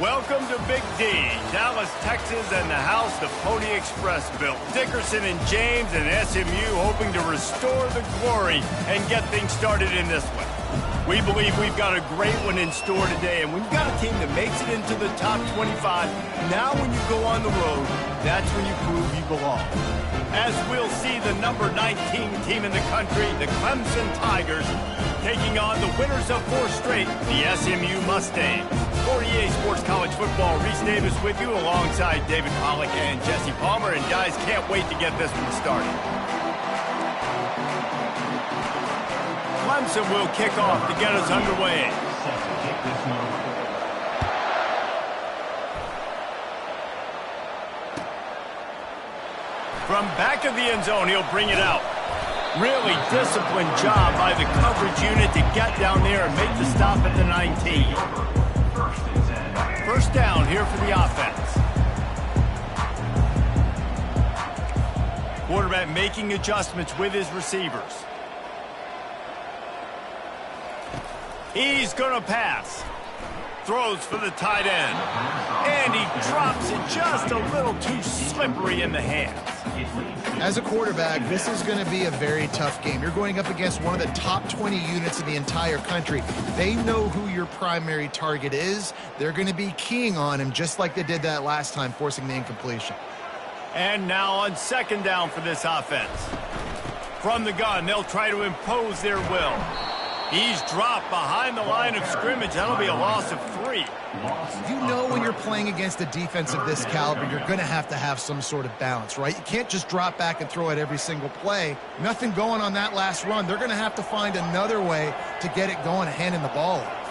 Welcome to Big D, Dallas, Texas, and the house the Pony Express built. Dickerson and James and SMU hoping to restore the glory and get things started in this one. We believe we've got a great one in store today, and when you've got a team that makes it into the top 25, now when you go on the road, that's when you prove you belong. As we'll see the number 19 team in the country, the Clemson Tigers, taking on the winners of 4 straight, the SMU Mustangs. For EA Sports College Football, Reese Davis with you alongside David Pollack and Jesse Palmer. And guys, can't wait to get this one started. Clemson will kick off to get us underway. From back of the end zone, he'll bring it out. Really disciplined job by the coverage unit to get down there and make the stop at the 19. First down here for the offense. Quarterback making adjustments with his receivers. He's going to pass. Throws for the tight end. And he drops it just a little too slippery in the hands. As a quarterback, this is going to be a very tough game. You're going up against one of the top 20 units in the entire country. They know who your primary target is. They're going to be keying on him just like they did that last time, forcing the incompletion. And now on second down for this offense. From the gun, they'll try to impose their will. He's dropped behind the line of scrimmage. That'll be a loss of 3. You know when you're playing against a defense of this caliber, you're going to have some sort of balance, right? You can't just drop back and throw it every single play. Nothing going on that last run. They're going to have to find another way to get it going and handing the ball off.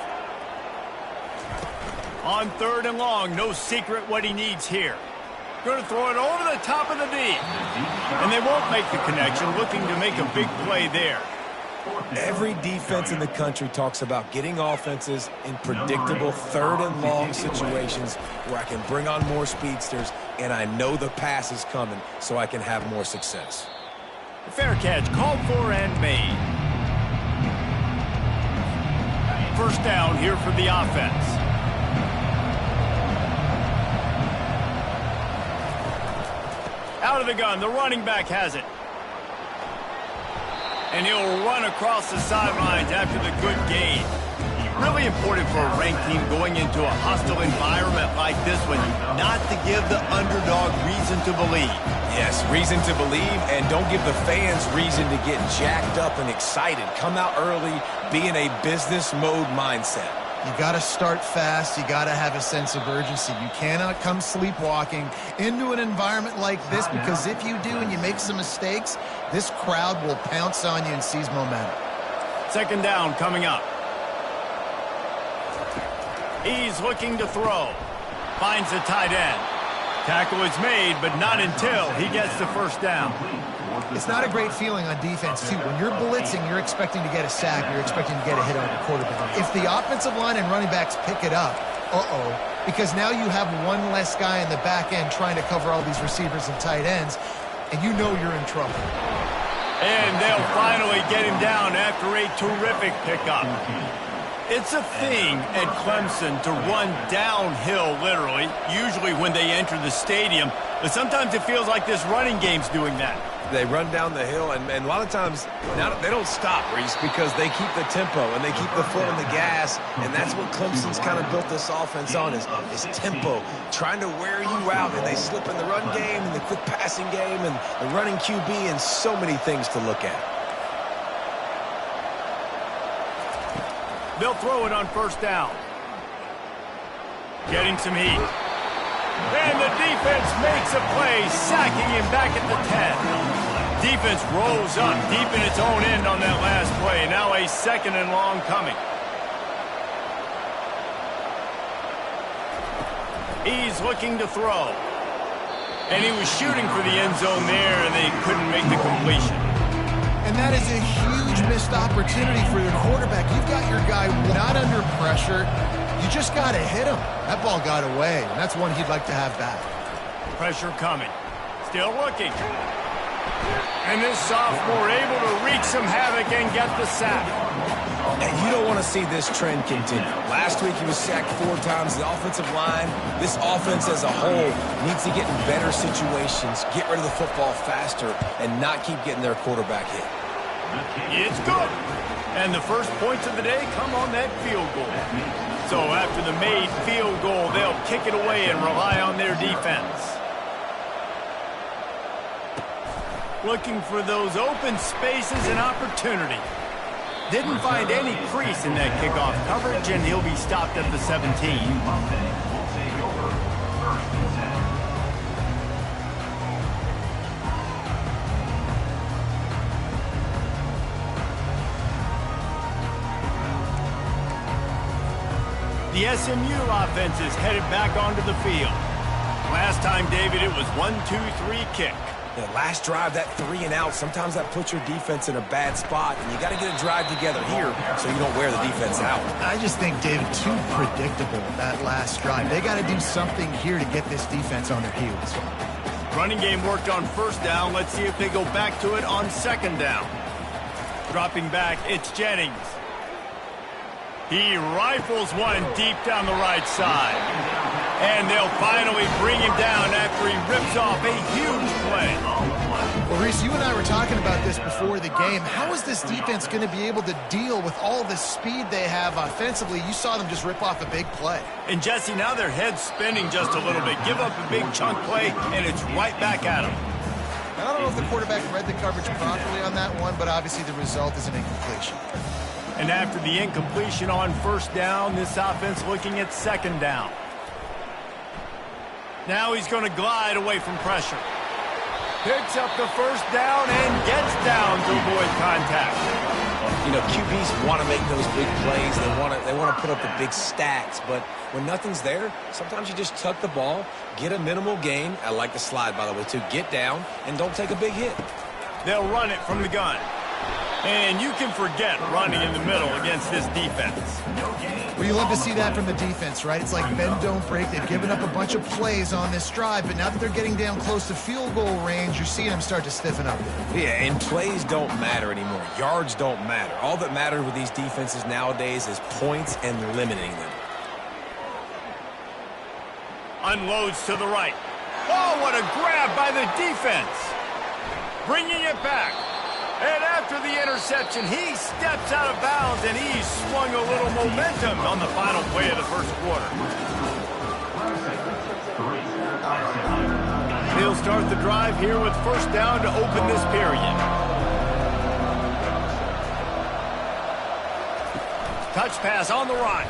On third and long, no secret what he needs here. Going to throw it over the top of the D. And they won't make the connection, looking to make a big play there. Every defense in the country talks about getting offenses in predictable third and long situations where I can bring on more speedsters and I know the pass is coming so I can have more success. The fair catch called for and made. First down here for the offense. Out of the gun, the running back has it. And he'll run across the sidelines after the good gain. Really important for a ranked team going into a hostile environment like this one, not to give the underdog reason to believe. Yes, reason to believe, and don't give the fans reason to get jacked up and excited. Come out early, be in a business mode mindset. You got to start fast. You got to have a sense of urgency. You cannot come sleepwalking into an environment like this, because if you do and you make some mistakes, this crowd will pounce on you and seize momentum. Second down coming up. He's looking to throw. Finds the tight end. Tackle is made, but not until he gets the first down. It's not a great feeling on defense, too. When you're blitzing, you're expecting to get a sack. You're expecting to get a hit on the quarterback. If the offensive line and running backs pick it up, because now you have one less guy in the back end trying to cover all these receivers and tight ends, and you know you're in trouble. And they'll finally get him down after a terrific pickup. It's a thing at Clemson to run downhill, literally, usually when they enter the stadium. But sometimes it feels like this running game's doing that. They run down the hill, and a lot of times they don't stop, Reese, because they keep the tempo and they keep the foot on the gas, and that's what Clemson's kind of built this offense on is tempo, trying to wear you out, and they slip in the run game and the quick passing game and the running QB and so many things to look at. They'll throw it on first down. Getting some heat. And the defense makes a play, sacking him back at the 10. Defense rolls up deep in its own end on that last play. Now a second and long coming. He's looking to throw. And he was shooting for the end zone there, and they couldn't make the completion. And that is a huge missed opportunity for your quarterback. You've got your guy not under pressure. You just got to hit him. That ball got away, and that's one he'd like to have back. Pressure coming. Still looking. And this sophomore able to wreak some havoc and get the sack. And you don't want to see this trend continue. Last week he was sacked 4 times. The offensive line, this offense as a whole, needs to get in better situations, get rid of the football faster, and not keep getting their quarterback hit. It's good. And the first points of the day come on that field goal. So after the made field goal, they'll kick it away and rely on their defense. Looking for those open spaces and opportunity. Didn't find any crease in that kickoff coverage, and he'll be stopped at the 17. The SMU offense is headed back onto the field. Last time, David, it was 1-2-3 kick. The last drive, that 3 and out, sometimes that puts your defense in a bad spot, and you got to get a drive together here so you don't wear the defense out. I just think, David, too predictable, that last drive. They got to do something here to get this defense on their heels. Running game worked on first down. Let's see if they go back to it on second down. Dropping back, it's Jennings. He rifles one deep down the right side. And they'll finally bring him down after he rips off a huge play. Well, Reese, you and I were talking about this before the game. How is this defense going to be able to deal with all the speed they have offensively? You saw them just rip off a big play. And, Jesse, now their head's spinning just a little bit. Give up a big chunk play, and it's right back at them. I don't know if the quarterback read the coverage properly on that one, but obviously the result is an incompletion. And after the incompletion on first down, this offense looking at second down. Now he's going to glide away from pressure. Picks up the first down and gets down to avoid contact. You know, QBs want to make those big plays. They want to put up the big stats. But when nothing's there, sometimes you just tuck the ball, get a minimal gain. I like the slide, by the way, too. Get down and don't take a big hit. They'll run it from the gun. And you can forget running in the middle against this defense. Well, you love to see that from the defense, right? It's like bend, don't break. They've given up a bunch of plays on this drive, but now that they're getting down close to field goal range, you're seeing them start to stiffen up. Yeah, and plays don't matter anymore. Yards don't matter. All that matters with these defenses nowadays is points and limiting them. Unloads to the right. Oh, what a grab by the defense. Bringing it back. And after the interception, he steps out of bounds, and he's swung a little momentum on the final play of the first quarter. He'll start the drive here with first down to open this period. Touch pass on the run.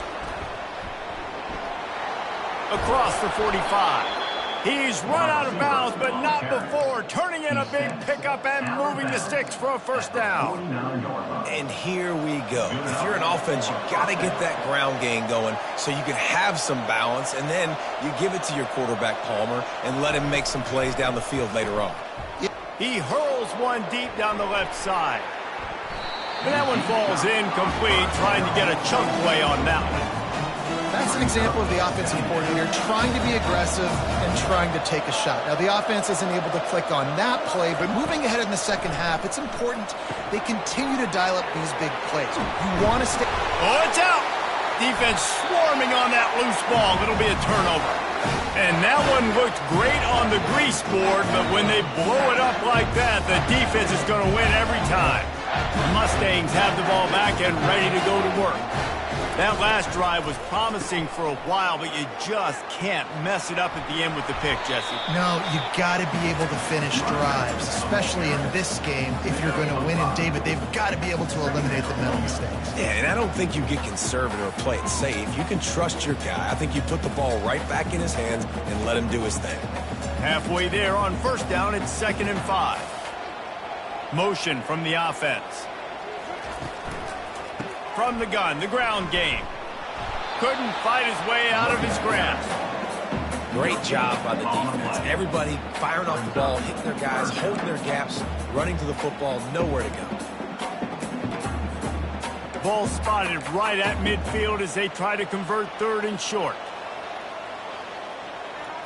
Across the 45. He's run out of bounds, but not before turning in a big pickup and moving the sticks for a first down. And here we go. If you're an offense, you got to get that ground game going so you can have some balance, and then you give it to your quarterback, Palmer, and let him make some plays down the field later on. He hurls one deep down the left side. And that one falls incomplete, trying to get a chunk play on that one. That's an example of the offensive coordinator trying to be aggressive and trying to take a shot. Now, the offense isn't able to click on that play, but moving ahead in the second half, it's important they continue to dial up these big plays. You want to stay... Oh, it's out! Defense swarming on that loose ball. It'll be a turnover. And that one looked great on the grease board, but when they blow it up like that, the defense is going to win every time. The Mustangs have the ball back and ready to go to work. That last drive was promising for a while, but you just can't mess it up at the end with the pick, Jesse. No, you got to be able to finish drives, especially in this game. If you're going to win, and David, they've got to be able to eliminate the mental mistakes. Yeah, and I don't think you get conservative or play it safe. You can trust your guy. I think you put the ball right back in his hands and let him do his thing. Halfway there on first down, it's 2nd and 5. Motion from the offense. From the gun, the ground game. Couldn't fight his way out of his grasp. Great job by the defense. Everybody firing off the ball, hitting their guys, holding their gaps, running to the football, nowhere to go. Ball spotted right at midfield as they try to convert 3rd and short.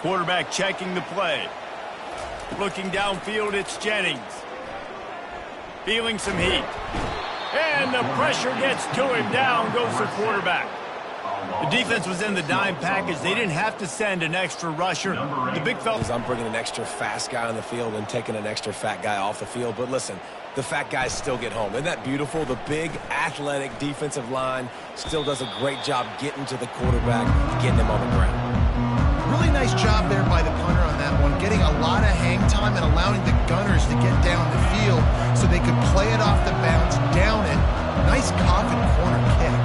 Quarterback checking the play. Looking downfield, it's Jennings. Feeling some heat. And the pressure gets to him. Down goes the quarterback. The defense was in the dime package. They didn't have to send an extra rusher. The big fella... I'm bringing an extra fast guy on the field and taking an extra fat guy off the field. But listen, the fat guys still get home. Isn't that beautiful? The big, athletic defensive line still does a great job getting to the quarterback, getting him on the ground. Really nice job there by the punter on that one, getting a lot of hang time and allowing the gunners to get down the field so they could play it off the bounce, down it. Nice coffin corner kick.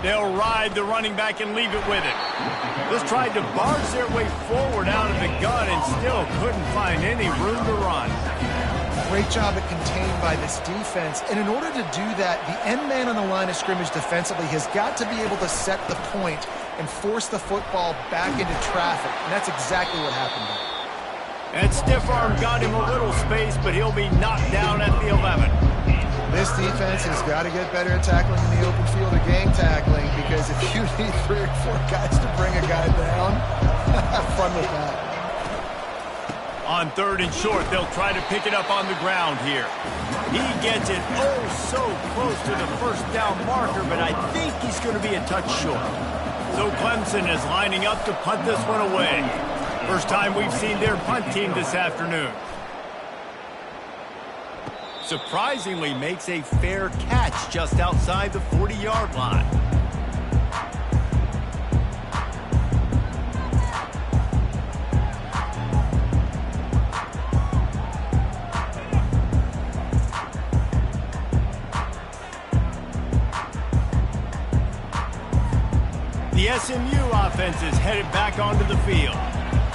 They'll ride the running back and leave it with it. Just tried to barge their way forward out of the gun and still couldn't find any room to run. Great job at contained by this defense. And in order to do that, the end man on the line of scrimmage defensively has got to be able to set the point and force the football back into traffic. And that's exactly what happened there. And stiff arm got him a little space, but he'll be knocked down at the 11. This defense has got to get better at tackling in the open field or gang tackling, because if you need 3 or 4 guys to bring a guy down, have fun with that. On 3rd and short, they'll try to pick it up on the ground here. He gets it oh so close to the first down marker, but I think he's going to be a touch short. So Clemson is lining up to punt this one away. First time we've seen their punt team this afternoon. Surprisingly makes a fair catch just outside the 40-yard line. The SMU offense is headed back onto the field.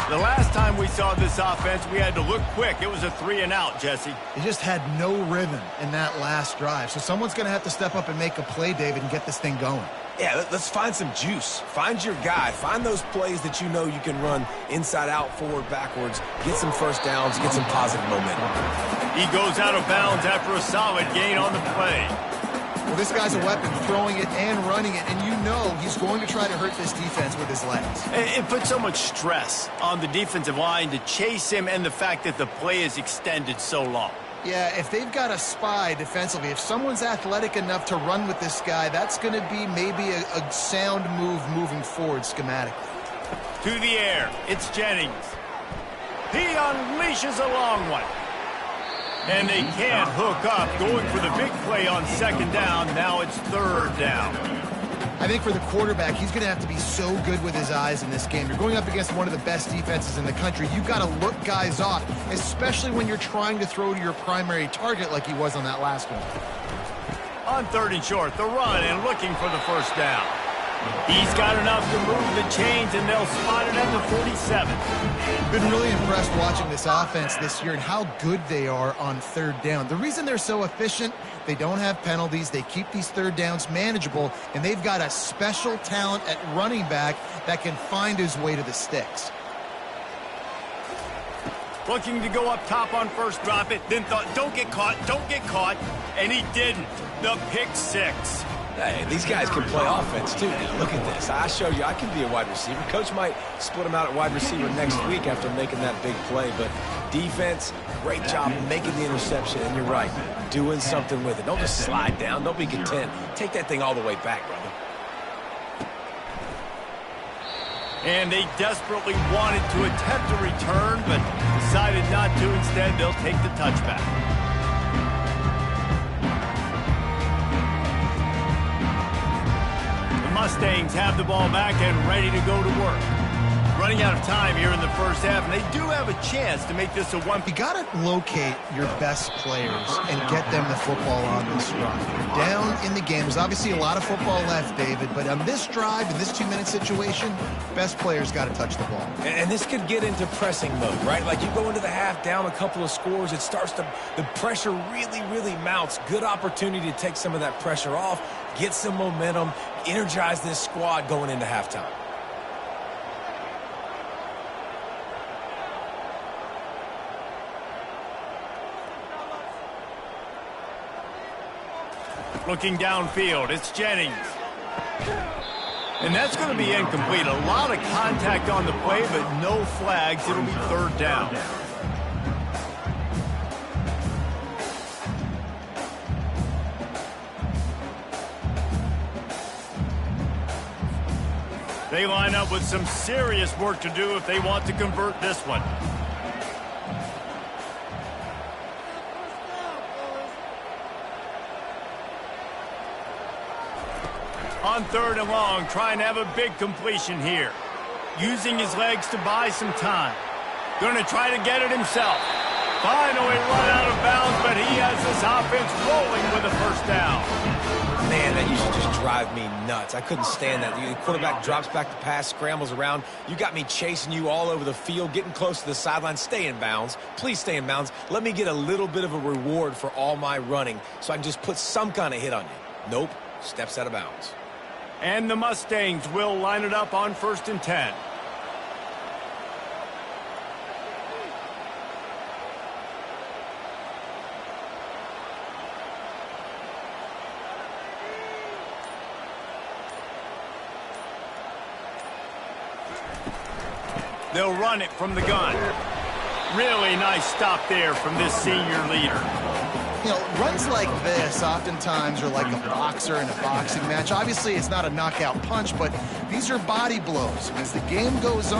The last time we saw this offense, we had to look quick. It was a 3-and-out, Jesse. They just had no rhythm in that last drive. So someone's going to have to step up and make a play, David, and get this thing going. Yeah, let's find some juice. Find your guy. Find those plays that you know you can run inside out, forward, backwards. Get some first downs. Get some positive momentum. He goes out of bounds after a solid gain on the play. Well, this guy's a weapon, throwing it and running it, and you know he's going to try to hurt this defense with his legs. It puts so much stress on the defensive line to chase him, and the fact that the play is extended so long. Yeah, if they've got a spy defensively, if someone's athletic enough to run with this guy, that's going to be maybe a sound move moving forward schematically. To the air, it's Jennings. He unleashes a long one. And they can't hook up, going for the big play on 2nd down. Now it's 3rd down. I think for the quarterback, he's going to have to be so good with his eyes in this game. You're going up against one of the best defenses in the country. You've got to look guys off, especially when you're trying to throw to your primary target like he was on that last one. On 3rd and short, the run and looking for the first down. He's got enough to move the chains, and they'll spot it at the 47. Been really impressed watching this offense this year and how good they are on 3rd down. The reason they're so efficient, they don't have penalties, they keep these 3rd downs manageable, and they've got a special talent at running back that can find his way to the sticks. Looking to go up top on first drop it, then thought, don't get caught, and he didn't. The pick 6. Hey, these guys can play offense, too. Now, look at this. I show you I can be a wide receiver. Coach might split him out at wide receiver next week after making that big play. But defense, great job making the interception. And you're right, doing something with it. Don't just slide down. Don't be content. Take that thing all the way back, brother. And they desperately wanted to attempt a return, but decided not to. Instead, they'll take the touchback. Mustangs have the ball back and ready to go to work. Running out of time here in the first half, and they do have a chance to make this a one. You got to locate your best players and get them the football on this run. You're down in the game. There's obviously a lot of football left, David, but on this drive, in this 2-minute situation, best players got to touch the ball. And this could get into pressing mode, right? Like you go into the half down a couple of scores, it starts to, the pressure really mounts. Good opportunity to take some of that pressure off, get some momentum, energize this squad going into halftime. Looking downfield, it's Jennings. And that's going to be incomplete. A lot of contact on the play, but no flags. It'll be 3rd down. They line up with some serious work to do if they want to convert this one. On 3rd and long, trying to have a big completion here. Using his legs to buy some time. Going to try to get it himself. Finally run out of bounds, but he has this offense rolling with a first down. Man, that used to just drive me nuts. I couldn't stand that. The quarterback drops back to pass, scrambles around. You got me chasing you all over the field, getting close to the sideline. Stay in bounds. Please stay in bounds. Let me get a little bit of a reward for all my running so I can just put some kind of hit on you. Nope. Steps out of bounds. And the Mustangs will line it up on 1st and 10. They'll run it from the gun. Really nice stop there from this senior leader. You know, runs like this oftentimes are like a boxer in a boxing match. Obviously, it's not a knockout punch, but these are body blows. And as the game goes on,